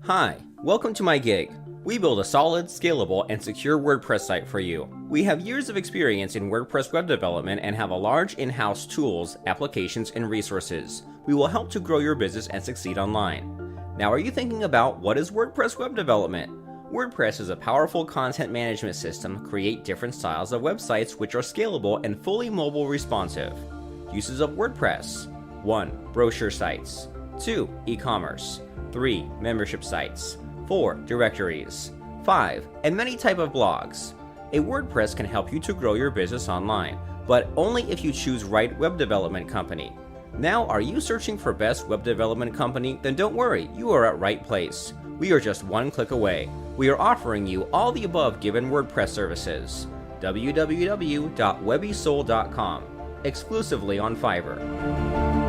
Hi, welcome to my gig. We build a solid, scalable, and secure WordPress site for you. We have years of experience in WordPress web development and have a large in-house tools, applications, and resources. We will help to grow your business and succeed online. Now, are you thinking about what is WordPress web development? WordPress is a powerful content management system. Create different styles of websites which are scalable and fully mobile responsive. Uses of WordPress: 1. Brochure sites. 2. E-commerce. 3. Membership sites. 4. Directories. 5. And many type of blogs. A WordPress can help you to grow your business online, but only if you choose right web development company. Now, are you searching for best web development company? Then don't worry, you are at right place. We are just one click away. We are offering you all the above given WordPress services. www.webiesol.com, exclusively on Fiverr.